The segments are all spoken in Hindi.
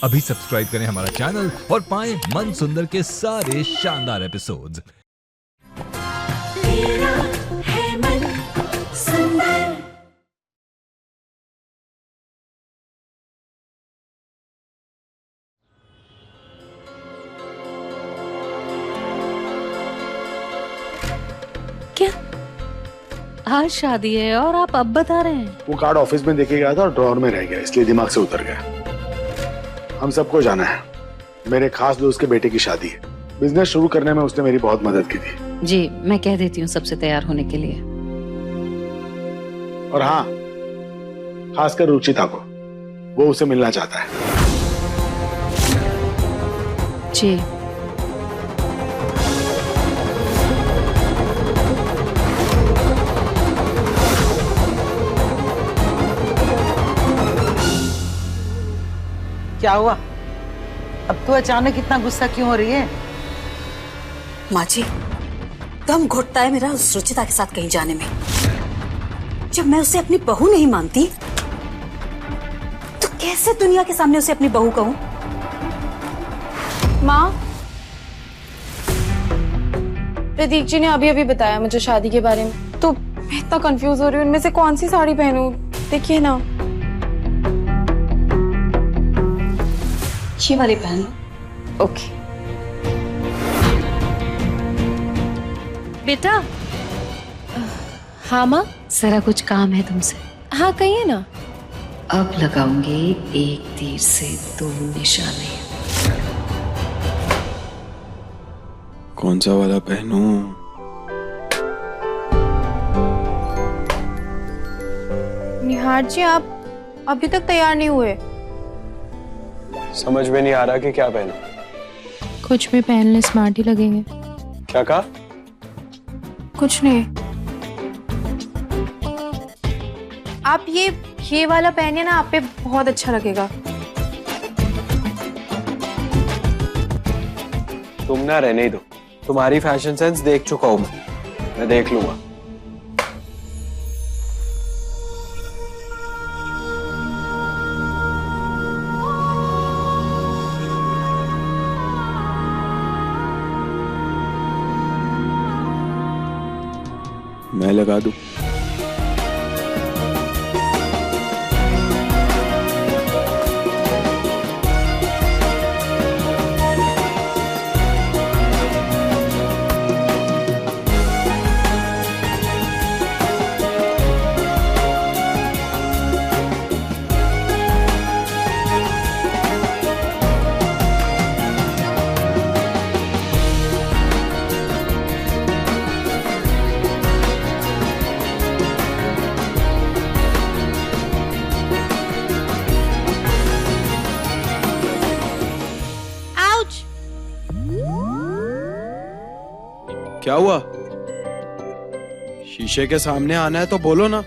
अभी सब्सक्राइब करें हमारा चैनल और पाएं मन सुंदर के सारे शानदार एपिसोड्स। तेरा है मन सुंदर। क्या आज शादी है और आप अब बता रहे हैं? वो कार्ड ऑफिस में देके गया था और ड्रॉअर में रह गया, इसलिए दिमाग से उतर गया। हम सबको जाना है, मेरे खास दोस्त के बेटे की शादी है। बिजनेस शुरू करने में उसने मेरी बहुत मदद की थी। जी मैं कह देती हूँ सबसे तैयार होने के लिए। और हाँ, खासकर रुचिता को, वो उसे मिलना चाहता है। जी क्या हुआ? अब तो अचानक इतना गुस्सा क्यों हो रही है? माँ जी, दम घुटता है मेरा उस रुचिता के साथ कहीं जाने में। जब मैं उसे अपनी बहू नहीं मानती तो कैसे दुनिया के सामने उसे अपनी बहू कहूं? माँ, प्रतीक जी ने अभी अभी बताया मुझे शादी के बारे में, तो मैं इतना कंफ्यूज हो रही हूँ उनमें से कौन सी साड़ी पहनूं। देखिए ना, ये वाली पहन लो। ओके। बेटा। हाँ माँ। जरा कुछ काम है तुमसे। हाँ कहिए ना। अब लगाऊंगी एक तीर से दो निशाने। कौन सा वाला पहनूं? निहार जी, आप अभी तक तैयार नहीं हुए। समझ में नहीं आ रहा कि क्या पहनूं। कुछ भी पहन ले, स्मार्ट ही लगेंगे। क्या कहा? कुछ नहीं। आप ये वाला पहनिए ना, आप पे बहुत अच्छा लगेगा। तुम ना रहने ही दो, तुम्हारी फैशन सेंस देख चुका हूं मैं देख लूंगा। मैं लगा दूं? क्या हुआ? शीशे के सामने आना है तो बोलो ना।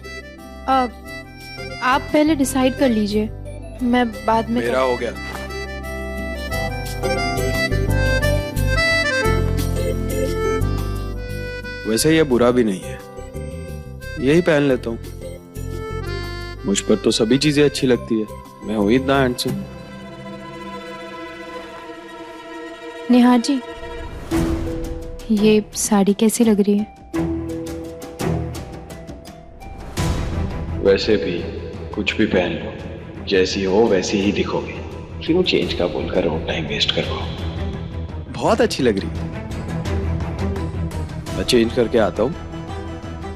आप पहले डिसाइड कर लीजिए, मैं बाद में। मेरा हो गया। वैसे ये बुरा भी नहीं है, यही पहन लेता हूँ। मुझ पर तो सभी चीजें अच्छी लगती है, मैं हूं इतना हैंडसम। निहार जी, ये साड़ी कैसी लग रही है? वैसे भी कुछ भी पहन लो, जैसी हो वैसी ही दिखोगे। क्यों चेंज का बोलकर और टाइम वेस्ट करवाओ। बहुत अच्छी लग रही है। मैं चेंज करके आता हूँ,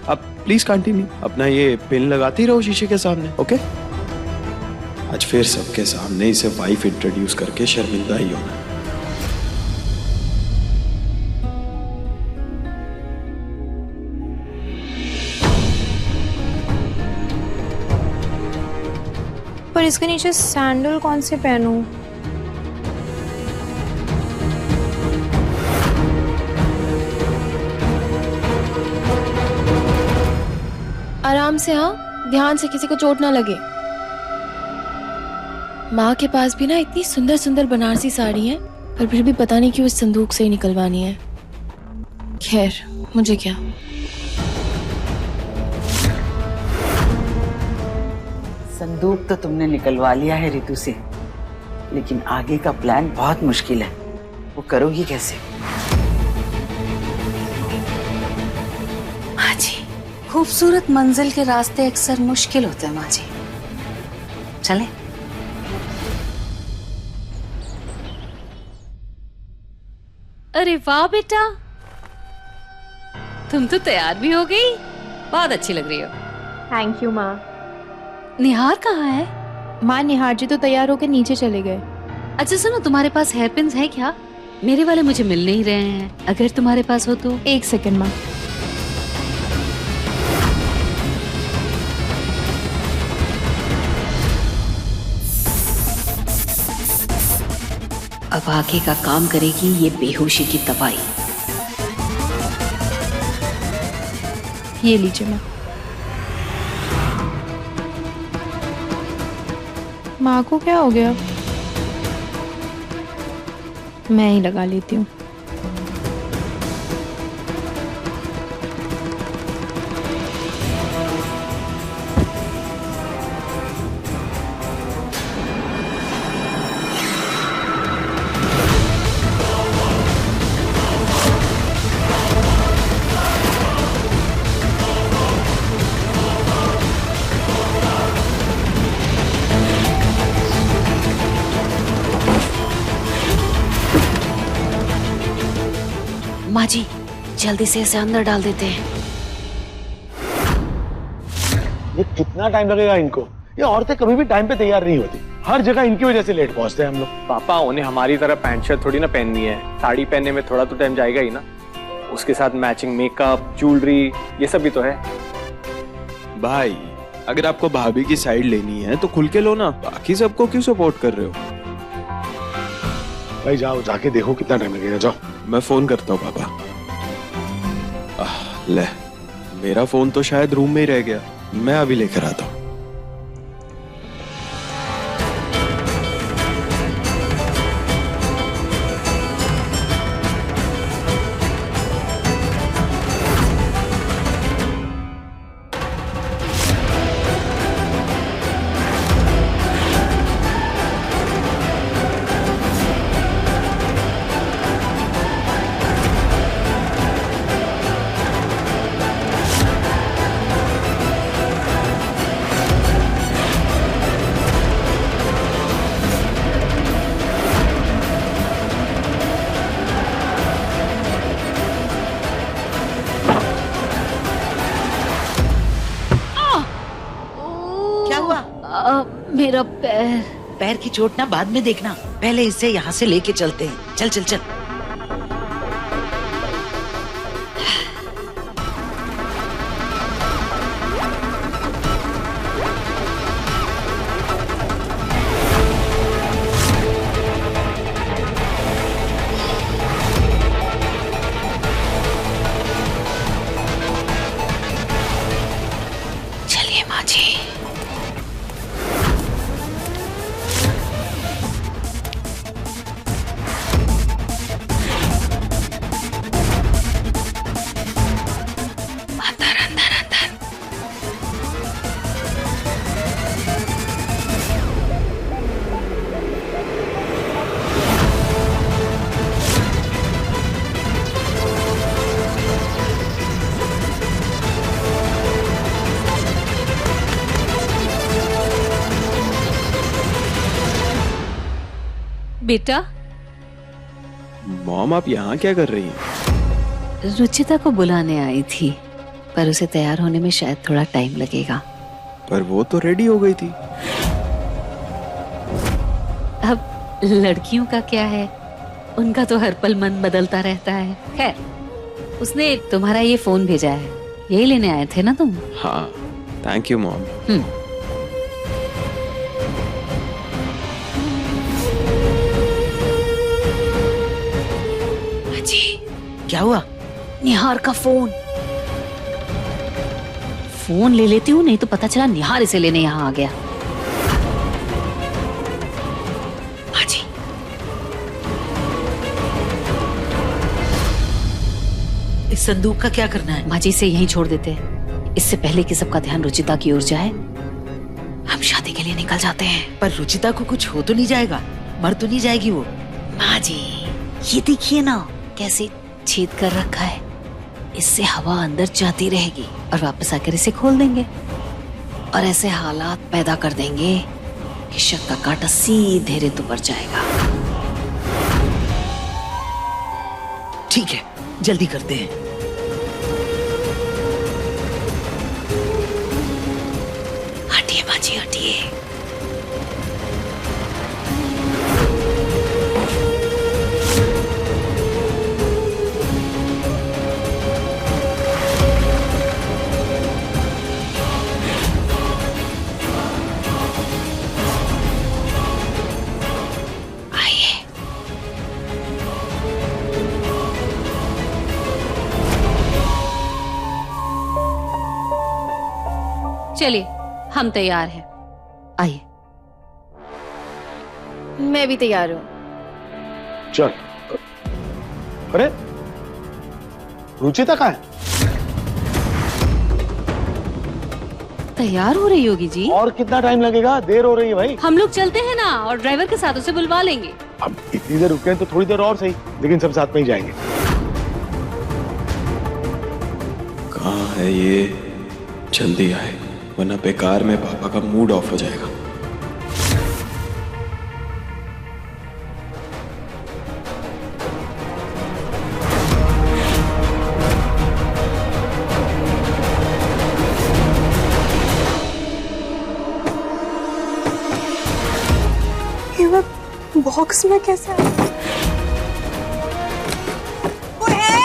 अब प्लीज कंटिन्यू अपना ये पिन लगाती रहो शीशे के सामने। ओके? आज फिर सबके सामने इसे वाइफ इंट्रोड्यूस करके शर्मिंदा ही होना। पर इसके नीचे सैंडल कौन से पहनूं? आराम से, हाँ, ध्यान से, किसी को चोट ना लगे। माँ के पास भी ना इतनी सुंदर सुंदर बनारसी साड़ी है, पर फिर भी पता नहीं क्यों इस संदूक से ही निकलवानी है। खैर, मुझे क्या। संदूक तो तुमने निकलवा लिया है रितु से, लेकिन आगे का प्लान बहुत मुश्किल है। वो करोगी कैसे? माँ जी, खूबसूरत मंजिल के रास्ते अक्सर मुश्किल होते हैं माँ जी। चलें? अरे वाह बेटा, तुम तो तैयार भी हो गई। बहुत अच्छी लग रही हो। थैंक यू माँ। निहार कहाँ है? माँ, निहार जी तो तैयार होकर नीचे चले गए। अच्छा सुनो, तुम्हारे पास हेयर पिन्स है क्या? मेरे वाले मुझे मिल नहीं रहे हैं, अगर तुम्हारे पास हो तो। एक सेकंड माँ। अब आगे का काम करेगी ये बेहोशी की दवाई। ये लीजिए माँ। माँ को क्या हो गया? मैं ही लगा लेती हूँ। माँ जी, जल्दी से इसे अंदर डाल देते हैं। ये कितना टाइम लगेगा इनको? ये औरतें कभी भी टाइम पे तैयार नहीं होती, हर जगह इनकी वजह से लेट पहुंचते हैं हम लोग। पापा, उन्हें हमारी तरह पैंट शर्ट थोड़ी ना पहननी है। साड़ी पहनने में थोड़ा तो टाइम जाएगा ही ना। उसके साथ मैचिंग मेकअप, ज्वेलरी, ये सब भी तो है। भाई, अगर आपको भाभी की साइड लेनी है तो खुल के लो ना, बाकी सबको क्यों सपोर्ट कर रहे हो? भाई जाओ, जाके देखो कितना टाइम लगेगा, जाओ। मैं फोन करता हूँ पापा। ले, मेरा फोन तो शायद रूम में ही रह गया, मैं अभी लेकर आता हूँ। क्या हुआ? मेरा पैर। पैर की चोट ना बाद में देखना, पहले इसे यहाँ से लेके चलते हैं। चल चल चल। चलिए माँ जी। अंदर अंदर अंदर। बेटा, मॉम, आप यहाँ क्या कर रही हैं? रुचिता को बुलाने आई थी, पर उसे तैयार होने में शायद थोड़ा टाइम लगेगा। पर वो तो रेडी हो गई थी। अब लड़कियों का क्या है, उनका तो हर पल मन बदलता रहता है। खैर, उसने तुम्हारा ये फोन भेजा है, यही लेने आए थे ना तुम? हाँ, थैंक यू मॉम। क्या हुआ? निहार का फोन। फोन ले लेती हूँ, नहीं तो पता चला निहार इसे लेने यहाँ आ गया। माँ जी, इस संदूक का क्या करना है? माँ जी से यहीं छोड़ देते हैं, इससे पहले कि सबका ध्यान रुचिता की ओर जाए। हम शादी के लिए निकल जाते हैं। पर रुचिता को कुछ हो तो नहीं जाएगा? मर तो नहीं जाएगी वो? माँ जी, ये देखिए ना कैसे छेद कर रखा है। इससे हवा अंदर जाती रहेगी और वापस आकर इसे खोल देंगे और ऐसे हालात पैदा कर देंगे कि शक का कांटा सीधे ऋतु पर जाएगा। ठीक है, जल्दी करते हैं। हटिए माँ जी, हटिए। चलिए, हम तैयार हैं। आइए। मैं भी तैयार हूँ। चल। अरे रुचिता कहाँ है? तैयार हो रही होगी जी। और कितना टाइम लगेगा? देर हो रही है भाई। हम लोग चलते हैं ना, और ड्राइवर के साथ उसे बुलवा लेंगे। अब इतनी देर रुके हैं तो थोड़ी देर और सही, लेकिन सब साथ में ही जाएंगे। कहाँ है ये? जल्दी आए वरना बेकार में पापा का मूड ऑफ हो जाएगा। ये बॉक्स में कैसे आया? कोई है?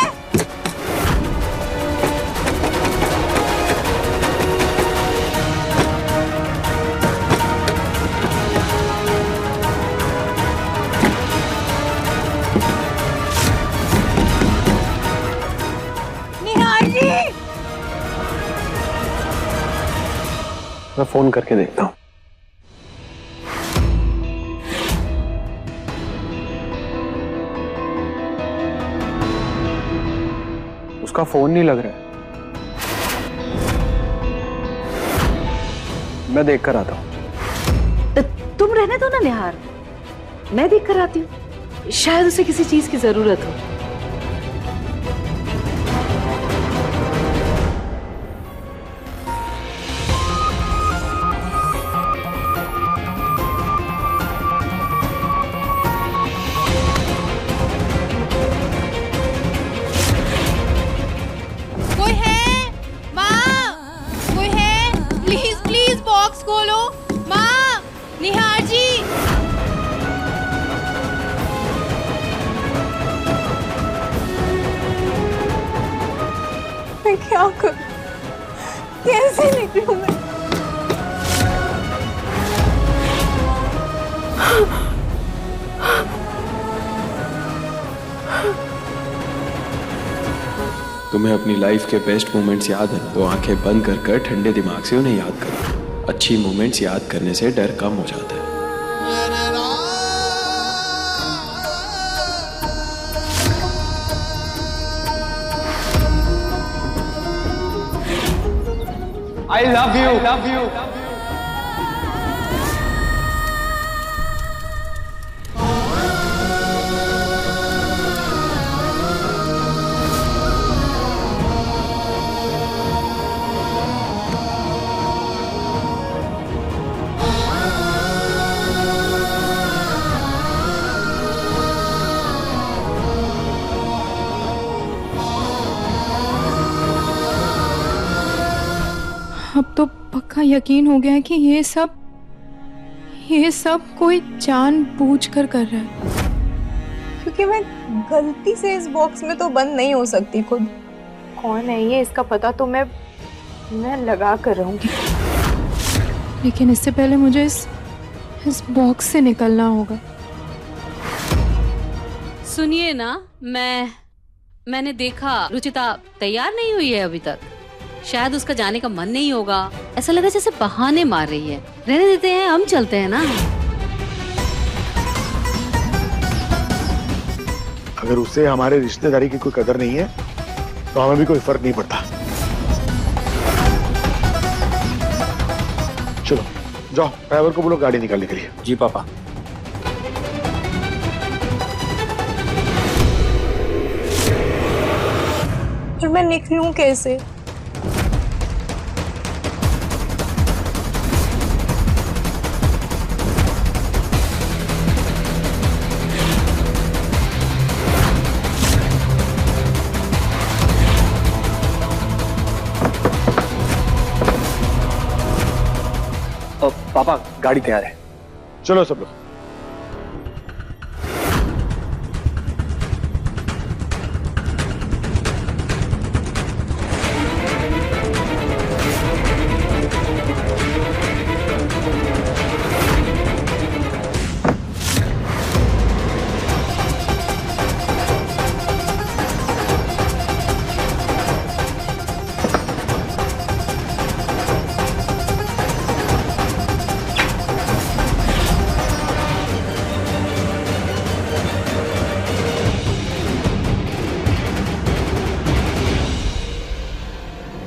मैं फोन करके देखता हूँ। उसका फोन नहीं लग रहा है। मैं देख कर आता हूँ। तुम रहने दो ना निहार, मैं देख कर आती हूँ। शायद उसे किसी चीज की जरूरत हो। कोई है? माँ, कोई है? प्लीज प्लीज बॉक्स खोलो। माँ, निहार जी। मैं क्या करूं? कैसे निकलूं मैं? तुम्हें अपनी लाइफ के बेस्ट मोमेंट्स याद है तो आंखें बंद कर कर ठंडे दिमाग से उन्हें याद करो। अच्छी मोमेंट्स याद करने से डर कम हो जाता है। I love you. Love you. अब तो पक्का यकीन हो गया है कि ये सब कोई जानबूझकर कर रहा है। क्योंकि मैं गलती से इस बॉक्स में तो बंद नहीं हो सकती खुद। कौन है ये, इसका पता तो मैं लगा कर रहूंगी। लेकिन इससे पहले मुझे इस बॉक्स से निकलना होगा। सुनिए ना, मैंने देखा रुचिता तैयार नहीं हुई है अभी तक। शायद उसका जाने का मन नहीं होगा। ऐसा लगा जैसे बहाने मार रही है। रहने देते हैं, हम चलते हैं ना। अगर उससे हमारे रिश्तेदारी की कोई कदर नहीं है तो हमें भी कोई फर्क नहीं पड़ता। चलो जाओ, ड्राइवर को बोलो गाड़ी निकालने के लिए। जी पापा। मैं निकलूं कैसे? पापा गाड़ी तैयार है। चलो सब लोग।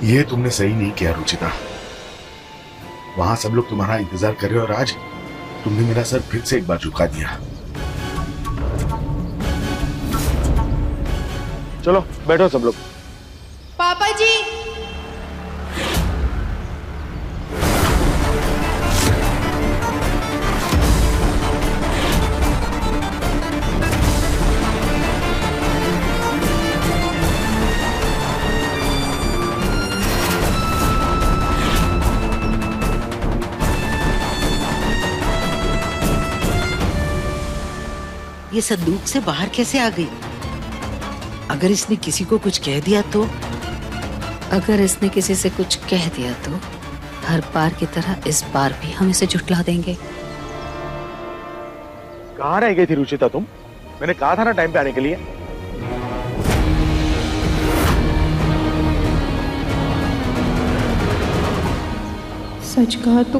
ये तुमने सही नहीं किया रुचिता। वहां सब लोग तुम्हारा इंतजार कर रहे हो और आज तुमने मेरा सर फिर से एक बार झुका दिया। चलो बैठो सब लोग। पापा जी। ये संदूक से बाहर कैसे आ गई? अगर इसने किसी को कुछ कह दिया तो? अगर इसने किसी से कुछ कह दिया तो हर बार की तरह इस बार भी हम इसे झुठला देंगे। कहाँ रह गई थी रुचिता तुम? मैंने कहा था ना टाइम पे आने के लिए। सच कहा तो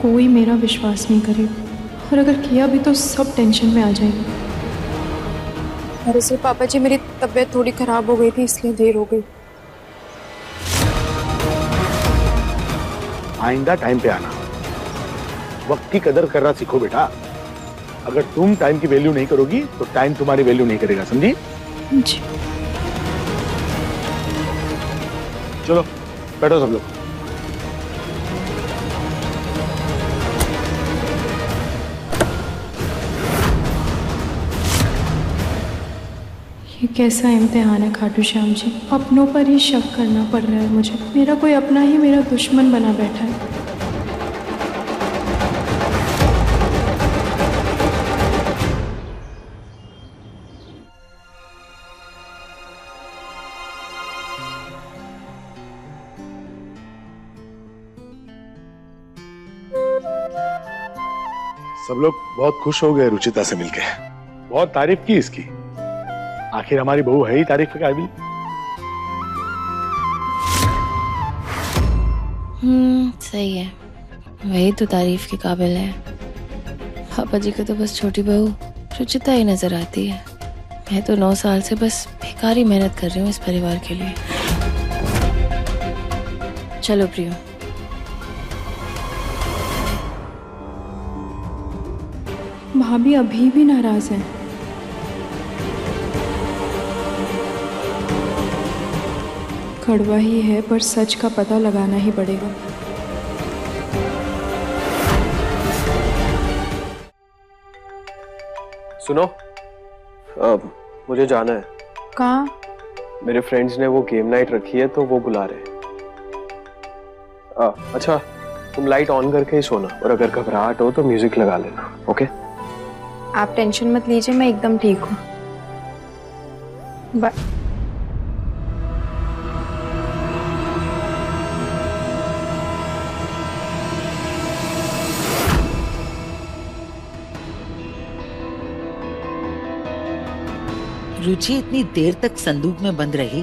कोई मेरा विश्वास नहीं करेगा और अगर किया भी तो सब टेंशन में आ जाएंगे। दरअसल पापा जी मेरी तबीयत थोड़ी खराब हो गई थी इसलिए देर हो गई। आइंदा टाइम पे आना, वक्त की कदर करना सीखो बेटा। अगर तुम टाइम की वैल्यू नहीं करोगी तो टाइम तुम्हारी वैल्यू नहीं करेगा, समझी? जी। चलो बैठो सब लोग। ये कैसा इम्तिहान है खाटू श्याम जी, अपनों पर ही शक करना पड़ रहा है मुझे। मेरा कोई अपना ही मेरा दुश्मन बना बैठा है। सब लोग बहुत खुश हो गए रुचिता से मिलके, बहुत तारीफ की इसकी। आखिर हमारी बहू है ही तारीफ के काबिल। सही है, वही तो तारीफ के काबिल है। पापा जी को तो बस छोटी बहू रुचिता ही नजर आती है। मैं तो 9 साल से बस बेकार ही मेहनत कर रही हूँ इस परिवार के लिए। चलो प्रियो। भाभी अभी भी नाराज है। कड़वा ही है पर सच का पता लगाना ही पड़ेगा। सुनो, मुझे जाना है। कहाँ? मेरे फ्रेंड्स ने वो गेम नाइट रखी है तो वो बुला रहे हैं। अच्छा, तुम लाइट ऑन करके ही सोना और अगर घबराहट हो तो म्यूजिक लगा लेना, ओके? आप टेंशन मत लीजिए, मैं एकदम ठीक हूँ। बाय। रुचि इतनी देर तक संदूक में बंद रही,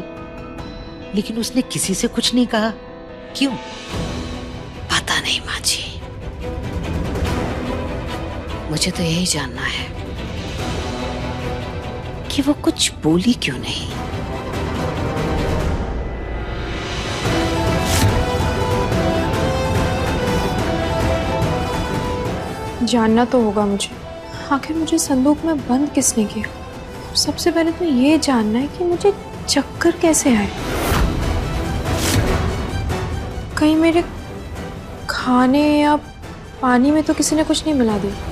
लेकिन उसने किसी से कुछ नहीं कहा। क्यों? पता नहीं माँ जी, मुझे तो यही जानना है कि वो कुछ बोली क्यों नहीं। जानना तो होगा मुझे, आखिर मुझे संदूक में बंद किसने किया। सबसे पहले तो ये जानना है कि मुझे चक्कर कैसे आए। कहीं मेरे खाने या पानी में तो किसी ने कुछ नहीं मिला दिया?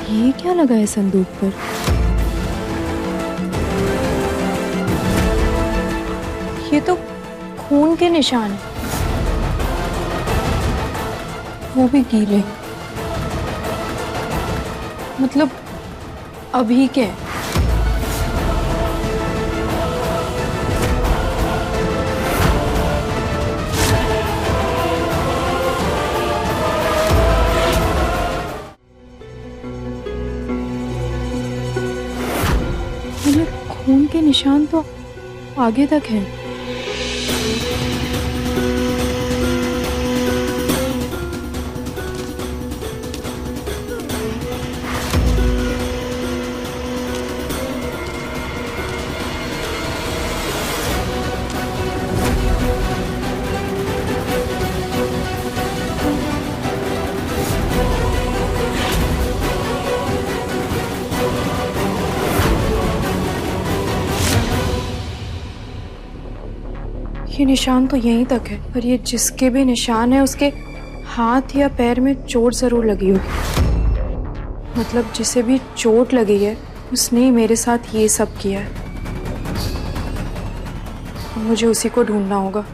ये क्या लगा है संदूक पर? ये तो खून के निशान है, वो भी गीले, मतलब अभी के। खून के निशान तो आगे तक है। ये निशान तो यहीं तक है, पर ये जिसके भी निशान है उसके हाथ या पैर में चोट जरूर लगी होगी। मतलब जिसे भी चोट लगी है उसने ही मेरे साथ ये सब किया है। मुझे उसी को ढूंढना होगा।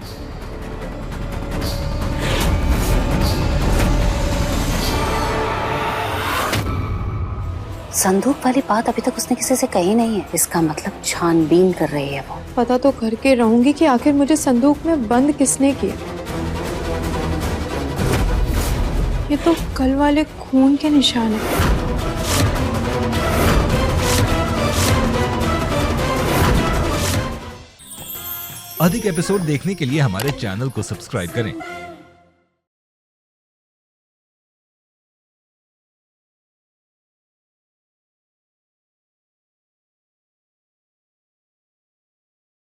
संदूक वाली बात अभी तक उसने किसी से कही नहीं है। इसका मतलब छानबीन कर रही है वो। पता तो करके रहूंगी कि आखिर मुझे संदूक में बंद किसने किया। ये तो कल वाले खून के निशान है। अधिक एपिसोड देखने के लिए हमारे चैनल को सब्सक्राइब करें